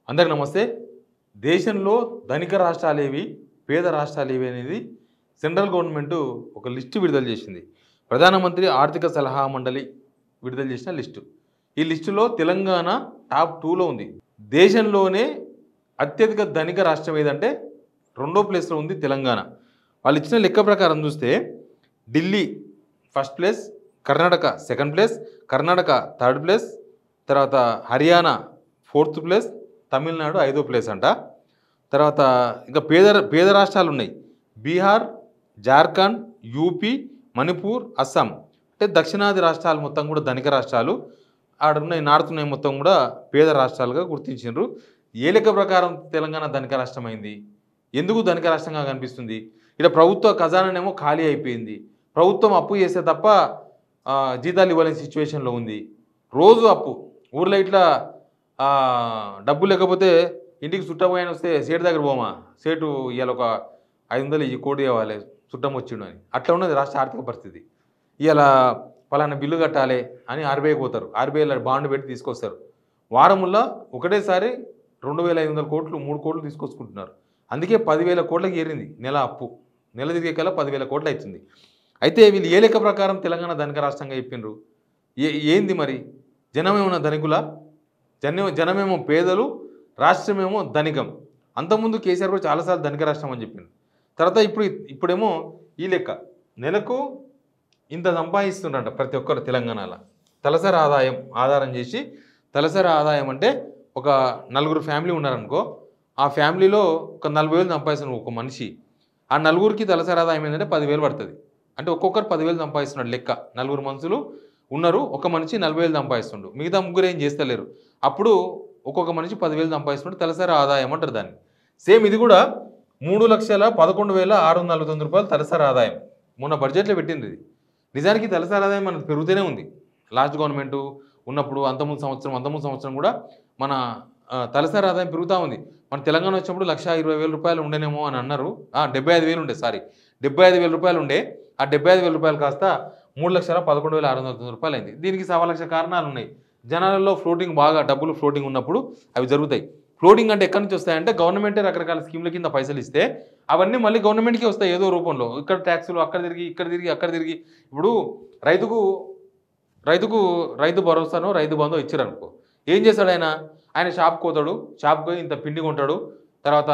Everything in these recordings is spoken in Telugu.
అందరికి నమస్తే. దేశంలో ధనిక రాష్ట్రాలేవి, పేద రాష్ట్రాలేవి అనేది సెంట్రల్ గవర్నమెంట్ ఒక లిస్టు విడుదల చేసింది. ప్రధానమంత్రి ఆర్థిక సలహా మండలి విడుదల చేసిన లిస్టు. ఈ లిస్టులో తెలంగాణ టాప్ 2లో ఉంది. దేశంలోనే అత్యధిక ధనిక రాష్ట్రం ఏదంటే రెండో ప్లేస్లో ఉంది తెలంగాణ. వాళ్ళు ఇచ్చిన లెక్క ప్రకారం చూస్తే Delhi first place, Karnataka second place, Karnataka third place, తర్వాత హర్యానా ఫోర్త్ ప్లేస్, తమిళనాడు 5వ ప్లేస్ అంట. తర్వాత ఇంకా పేద రాష్ట్రాలు ఉన్నాయి. బీహార్, జార్ఖండ్, యూపీ, మణిపూర్, అస్సాం. అంటే దక్షిణాది రాష్ట్రాలు మొత్తం కూడా ధనిక రాష్ట్రాలు. ఆడున్నాయి నార్త్ ఉన్నాయి మొత్తం కూడా పేద రాష్ట్రాలుగా గుర్తించారు. ఏ లెక్క ప్రకారం తెలంగాణ ధనిక రాష్ట్రం అయింది? ఎందుకు ధనిక రాష్ట్రంగా కనిపిస్తుంది? ఇక్కడ ప్రభుత్వ ఖజానానేమో ఖాళీ అయిపోయింది. ప్రభుత్వం అప్పు చేస్తే తప్ప జీతాలు ఇవ్వలేని సిచ్యువేషన్లో ఉంది. రోజు అప్పు. ఊర్లో ఇట్లా డబ్బు లేకపోతే ఇంటికి చుట్టపోయిన వస్తే సేటు దగ్గర పోమా, సేటు ఇవాళ ఒక 500 ఈ కోటి ఇవ్వాలి చుట్టం వచ్చిండు అని. అట్లా ఉన్నది రాష్ట్ర ఆర్థిక పరిస్థితి. ఇవాళ పలానా బిల్లు కట్టాలి అని ఆర్బీఐకి పోతారు. ఆర్బీఐలో బాండ్ పెట్టి తీసుకొస్తారు. వారముల్లో ఒకటేసారి 2500 కోట్లు 3 కోట్లు తీసుకొచ్చుకుంటున్నారు. అందుకే 10,000 కోట్లకి ఏరింది నెల అప్పు. నెల తిరిగే కల్లా 10,000 కోట్లు అవుతుంది. అయితే వీళ్ళు ఏ లెక్క ప్రకారం తెలంగాణ ధనిక రాష్ట్రంగా చెప్పిండ్రు? ఏంది మరి? జనమేమన్నా ధనికులా? జనమేమో పేదలు, రాష్ట్రమేమో ధనికం. అంతకుముందు కేసీఆర్ కూడా చాలాసార్లు ధనిక రాష్ట్రం అని చెప్పిండు. తర్వాత ఇప్పుడేమో ఈ లెక్క నెలకు ఇంత సంపాదిస్తుండంట ప్రతి ఒక్కరు తెలంగాణలో. తలసరి ఆధారం చేసి, తలసరి ఆదాయం అంటే ఒక 4 ఫ్యామిలీ ఉన్నారనుకో, ఆ ఫ్యామిలీలో ఒక 40,000 సంపాదిస్తున్నాడు ఒక మనిషి. ఆ నలుగురికి తలసరి ఆదాయం ఏంటంటే 10,000 పడుతుంది. అంటే ఒక్కొక్కరు 10,000 సంపాదిస్తున్నాడు లెక్క. 4 మనుషులు ఉన్నారు, ఒక మనిషి 40,000 సంపాదిస్తుండు, మిగతా ముగ్గురు ఏం చేస్తలేరు. అప్పుడు ఒక్కొక్క మనిషి 10,000 సంపాదిస్తుంటే తలసరి ఆదాయం అంటారు దాన్ని. సేమ్ ఇది కూడా 3,11,649 రూపాయలు తలసరి ఆదాయం. మొన్న బడ్జెట్లో పెట్టింది ఇది. నిజానికి తలసరి ఆదాయం మనకు పెరుగుతూనే ఉంది. లాస్ట్ గవర్నమెంట్ ఉన్నప్పుడు అంతకుముందు సంవత్సరం కూడా మన తలసరి ఆదాయం పెరుగుతూ ఉంది. మన తెలంగాణ వచ్చినప్పుడు 1,20,000 రూపాయలు ఉండేనేమో అని అన్నారు. 75,000 ఉండే, 75,000 రూపాయలు ఉండే. ఆ 75,000 రూపాయలు కాస్త 3,11,609 రూపాయలు అయింది. దీనికి 1,00,000 కారణాలు ఉన్నాయి. జనాలలో డబ్బులు ఫ్లోటింగ్ ఉన్నప్పుడు అవి జరుగుతాయి. ఫ్లోటింగ్ అంటే ఎక్కడి నుంచి వస్తాయంటే గవర్నమెంటే రకరకాల స్కీమ్ల కింద పైసలు ఇస్తే అవన్నీ మళ్ళీ గవర్నమెంట్కి వస్తాయి ఏదో రూపంలో. ఇక్కడ ట్యాక్సులు అక్కడ తిరిగి ఇప్పుడు రైతు భరోసానో రైతు బంధో ఇచ్చారనుకో, ఏం చేస్తాడు ఆయన షాప్కి పోతాడు, షాప్కి పోయి ఇంత పిండి కొంటాడు, తర్వాత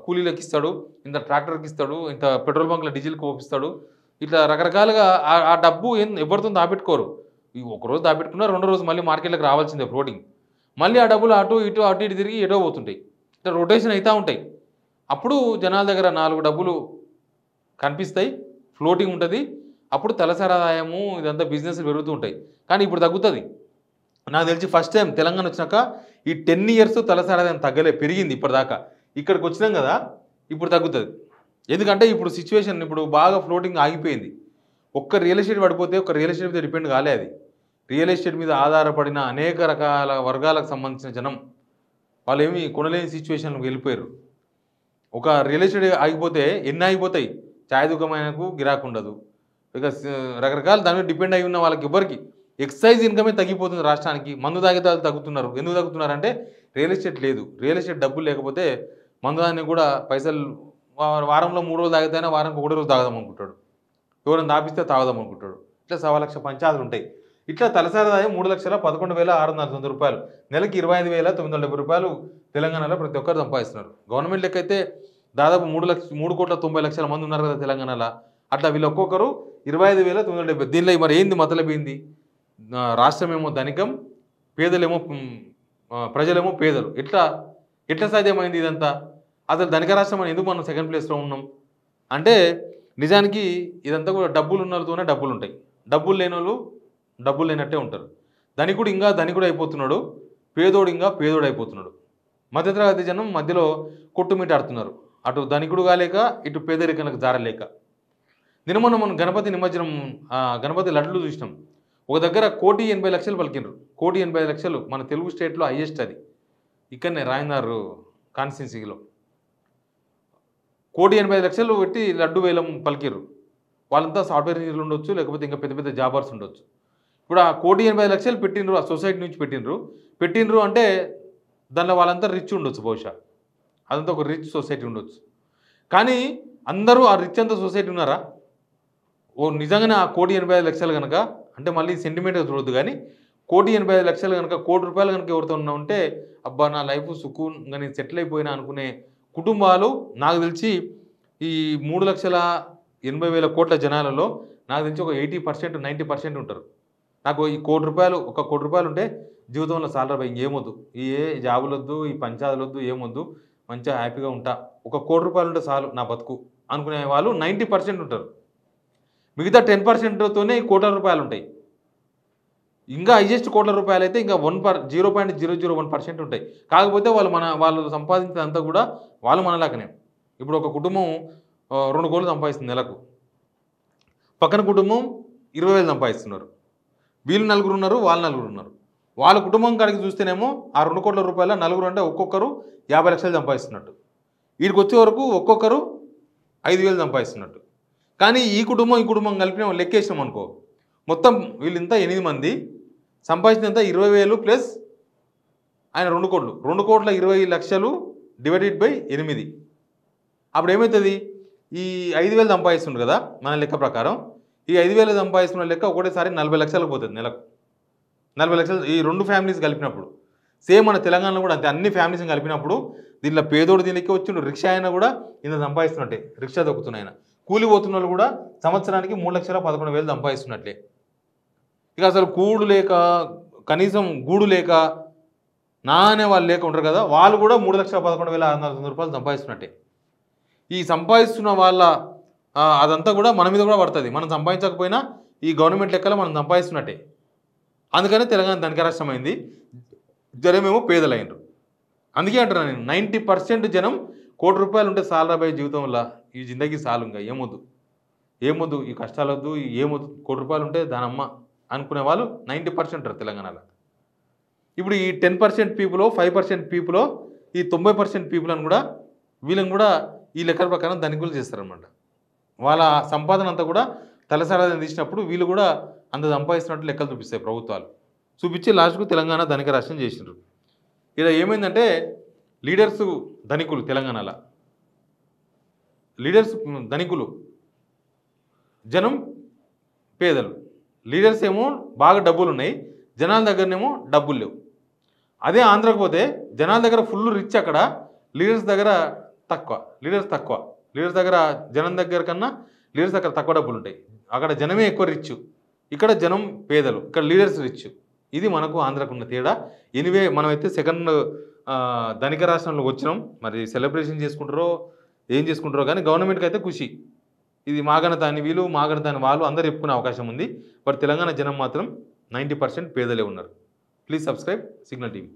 కూలీలకు ఇస్తాడు, ఇంత ట్రాక్టర్కి ఇస్తాడు, ఇంత పెట్రోల్ బంక్లో డీజిల్కి పంపిస్తాడు. ఇట్లా రకరకాలుగా ఆ డబ్బు ఎవరితో దాపెట్టుకోరు. ఒకరోజు దాపెట్టుకున్నా 2వ రోజు మళ్ళీ మార్కెట్లోకి రావాల్సిందే ఫ్లోటింగ్. మళ్ళీ ఆ డబ్బులు అటు ఇటు తిరిగి ఎటో పోతుంటాయి. ఇట్లా రొటేషన్ అవుతూ ఉంటాయి. అప్పుడు జనాల దగ్గర 4 డబ్బులు కనిపిస్తాయి, ఫ్లోటింగ్ ఉంటుంది. అప్పుడు తలసరి ఆదాయము ఇదంతా బిజినెస్ పెరుగుతూ ఉంటాయి. కానీ ఇప్పుడు తగ్గుతుంది. నాకు తెలిసి ఫస్ట్ టైం తెలంగాణ వచ్చినాక ఈ 10 ఇయర్స్ తలసరి ఆదాయం పెరిగింది ఇప్పటిదాకా. ఇక్కడికి వచ్చినాం కదా, ఇప్పుడు తగ్గుతుంది. ఎందుకంటే ఇప్పుడు సిచ్యువేషన్ బాగా ఫ్లోటింగ్ ఆగిపోయింది. ఒక్క రియల్ ఎస్టేట్ పడిపోతే ఒక్క రియల్ ఎస్టేట్ మీద డిపెండ్ కాలే. అది రియల్ ఎస్టేట్ మీద ఆధారపడిన అనేక రకాల వర్గాలకు సంబంధించిన జనం వాళ్ళు ఏమి కొనలేని సిచ్యువేషన్కి వెళ్ళిపోయారు. ఒక రియల్ ఎస్టేట్ ఆగిపోతే ఎన్ని ఆగిపోతాయి? ఛాయ్ దుకాణానికి గిరాకు ఉండదు. ఇక రకరకాల దాని మీద డిపెండ్ అయి ఉన్న వాళ్ళకి ఎవరికి ఎక్సైజ్ ఇన్కమే తగ్గిపోతుంది రాష్ట్రానికి. మందు తాగితే తగ్గుతున్నారు. ఎందుకు తగ్గుతున్నారంటే రియల్ ఎస్టేట్ లేదు. రియల్ ఎస్టేట్ డబ్బులు లేకపోతే మందు దాన్ని కూడా పైసలు వారంలో 3 రోజులు తాగితేనే వారానికి 1 రోజు తాగదాం అనుకుంటాడు. ఎవరైనా దాపిస్తే తాగదాం అనుకుంటాడు. ఇట్లా 1,00,000 పంచాయతీలు ఉంటాయి. ఇట్లా తలసరి ఆదాయం 3,11,609 రూపాయలు. నెలకి 25,970 రూపాయలు తెలంగాణలో ప్రతి ఒక్కరు సంపాదిస్తున్నారు. గవర్నమెంట్ లెక్క అయితే దాదాపు 3,90,00,000 మంది ఉన్నారు కదా తెలంగాణలో. అట్లా వీళ్ళు ఒక్కొక్కరు 25,970. దీనిలో మరి ఏంది మతలబ్ ఏంది? రాష్ట్రమేమో ధనికం, ప్రజలేమో పేదలు. ఎట్లా సాధ్యమైంది ఇదంతా? అసలు ధనిక రాష్ట్రం అని ఎందుకు మనం సెకండ్ ప్లేస్లో ఉన్నాం అంటే నిజానికి ఇదంతా కూడా డబ్బులు ఉన్న వాళ్ళతోనే డబ్బులు ఉంటాయి. డబ్బులు లేని వాళ్ళు డబ్బులు లేనట్టే ఉంటారు. ధనికుడు ఇంకా ధనికుడు అయిపోతున్నాడు, పేదోడు ఇంకా పేదోడు అయిపోతున్నాడు. మధ్యతరగతి జనం మధ్యలో కొట్టుమిట్టాడుతున్నారు. అటు ధనికుడు కాలేక ఇటు పేదరికానికి జారలేక. నిన్న మనం గణపతి నిమజ్జనం గణపతి లడ్లు చూసినాం. ఒక దగ్గర 1,80,00,000 పలికిండ్రు. 1,80,00,000 మన తెలుగు స్టేట్లో హైయెస్ట్. అది ఇక్కడనే రాయనార్ కాన్స్టిట్యున్సీలో 1,80,00,000 పెట్టి లడ్డు వేలం పలికిర్రు. వాళ్ళంతా సాఫ్ట్వేర్ ఇంజనీర్లు ఉండొచ్చు, లేకపోతే ఇంకా పెద్ద పెద్ద జాబర్స్ ఉండొచ్చు. ఇప్పుడు ఆ 1,80,00,000 పెట్టిండ్రు, ఆ సొసైటీ నుంచి పెట్టిండ్రు అంటే దానిలో వాళ్ళంతా రిచ్ ఉండొచ్చు బహుశా, అదంతా ఒక రిచ్ సొసైటీ ఉండొచ్చు. కానీ అందరూ ఆ రిచ్ అంతా సొసైటీ ఉన్నారా? నిజంగానే ఆ 1,85,00,000 కనుక, అంటే మళ్ళీ సెంటిమెంట్‌గా చూడొద్దు కానీ, 1,85,00,000 కనుక, ₹1,00,00,000 కనుక ఎవరితో ఉంటే, అబ్బా! నా లైఫ్ సుకూన్‌గా నేను సెటిల్ అయిపోయినా అనుకునే కుటుంబాలు నాకు తెలిసి ఈ 3,80,000 కోట్ల జనాలలో నాకు తెలిసి ఒక 80%, 90% ఉంటారు. నాకు ఈ ₹1,00,00,000 ఒక ₹1,00,00,000 ఉంటే జీవితంలో చాలురా భయ్ ఇంకేమొద్దు. ఏ జాబులొద్దు, ఈ పంచాదులొద్దు, ఏమొద్దు. మంచిగా హ్యాపీగా ఉంటా. ఒక ₹1,00,00,000 ఉంటే చాలు నా బతుకు అనుకునే వాళ్ళు 90% ఉంటారు. మిగతా 10%తోనే ₹1,00,00,000 ఉంటాయి. ఇంకా హైయెస్ట్ ₹1,00,00,000 అయితే ఇంకా 0.001% ఉంటాయి. కాకపోతే వాళ్ళు సంపాదించినంతా కూడా వాళ్ళు మనలాగానే. ఇప్పుడు ఒక కుటుంబం 2 కోట్లు సంపాదిస్తుంది నెలకు. పక్కన కుటుంబం 20,000 సంపాదిస్తున్నారు. వీళ్ళు నలుగురున్నారు, వాళ్ళు నలుగురున్నారు. వాళ్ళ కుటుంబం కాడికి చూస్తేనేమో ఆ ₹2,00,00,000 నలుగురు అంటే ఒక్కొక్కరు 50,00,000 సంపాదిస్తున్నట్టు. ఈడికొచ్చే వరకు ఒక్కొక్కరు 5,000 సంపాదిస్తున్నట్టు. కానీ ఈ కుటుంబం కలిపి లెక్కేసినాం అనుకో, మొత్తం వీళ్ళంతా 8 మంది సంపాదించినంత 20,000 ప్లస్ ఆయన 2 కోట్లు. 2,20,00,000 డివైడెడ్ బై 8. అప్పుడు ఏమవుతుంది? ఈ 5,000 సంపాదిస్తుండ్రు కదా మన లెక్క ప్రకారం. ఈ 5,000 సంపాదిస్తున్న లెక్క ఒకటేసారి 40,00,000 పోతుంది నెలకు. 40,00,000 ఈ 2 ఫ్యామిలీస్ కలిపినప్పుడు. సేమ్ మన తెలంగాణలో కూడా అంతే, అన్ని ఫ్యామిలీస్ని కలిపినప్పుడు దీనిలో పేదోడు దీనికి వచ్చిండు. రిక్షా ఆయన కూడా ఇంత సంపాదిస్తున్నట్టే, రిక్షా దొక్కుతున్న ఆయన. కూలి పోతున్న వాళ్ళు కూడా సంవత్సరానికి 3,11,000 సంపాదిస్తున్నట్లే. ఇక అసలు కూడు లేక, కనీసం గూడు లేక, నా అనే వాళ్ళు లేక ఉంటారు కదా, వాళ్ళు కూడా 3,11,600 సంపాదిస్తున్నట్టే. ఈ సంపాదిస్తున్న వాళ్ళ అదంతా కూడా మన మీద కూడా పడుతుంది. మనం సంపాదించకపోయినా ఈ గవర్నమెంట్ లెక్కలో మనం సంపాదిస్తున్నట్టే. అందుకనే తెలంగాణ ధనిక రాష్ట్రం అయింది, జనమేమో పేదలైనరు. అందుకే అంటున్నాను నేను, 90% జనం ₹1,00,00,000 ఉంటే సాలరాబాయి జీవితంలో ఈ జిందగీ సాలు, ఇంకా ఏమొద్దు ఈ కష్టాలొద్దు, ఏమొద్దు, ₹1,00,00,000 ఉంటే దానమ్మ అనుకునే వాళ్ళు 90% ఉంటారు తెలంగాణలో. ఇప్పుడు ఈ 10% పీపుల్, 5% పీపుల్, ఈ 90% పీపుల్ అని కూడా వీళ్ళని కూడా ఈ లెక్కల ప్రకారం ధనికులు చేస్తారనమాట. వాళ్ళ సంపాదన అంతా కూడా తలసరాదని తీసినప్పుడు వీళ్ళు కూడా అంత సంపాదిస్తున్నట్టు లెక్కలు చూపిస్తాయి ప్రభుత్వాలు. చూపించి లాస్ట్కు తెలంగాణ ధనిక రాష్ట్రం చేసినారు. ఇలా ఏమైందంటే లీడర్స్ ధనికులు, తెలంగాణలో లీడర్స్ ధనికులు, జనం పేదలు. లీడర్స్ ఏమో బాగా డబ్బులు ఉన్నాయి, జనాల దగ్గరనేమో డబ్బులు లేవు. అదే ఆంధ్రాకి పోతే జనాల దగ్గర ఫుల్ రిచ్, అక్కడ లీడర్స్ దగ్గర తక్కువ. లీడర్స్ దగ్గర జనం దగ్గర కన్నా లీడర్స్ దగ్గర తక్కువ డబ్బులు ఉంటాయి. అక్కడ జనమే ఎక్కువ రిచ్, ఇక్కడ జనం పేదలు, ఇక్కడ లీడర్స్ రిచ్. ఇది మనకు ఆంధ్రాకు ఉన్న తేడా. ఎనివే మనమైతే సెకండ్ ధనిక రాష్ట్రంలో వచ్చినాం. మరి సెలబ్రేషన్ చేసుకుంటారో ఏం చేసుకుంటారో కానీ గవర్నమెంట్కి అయితే ఖుషి. ఇది మా ఘనత అని వీళ్ళు, మా ఘనత అని వాళ్ళు అందరూ చెప్పుకునే అవకాశం ఉంది. బట్ తెలంగాణ జనం మాత్రం 90% పేదలే ఉన్నారు. Please subscribe signal TV.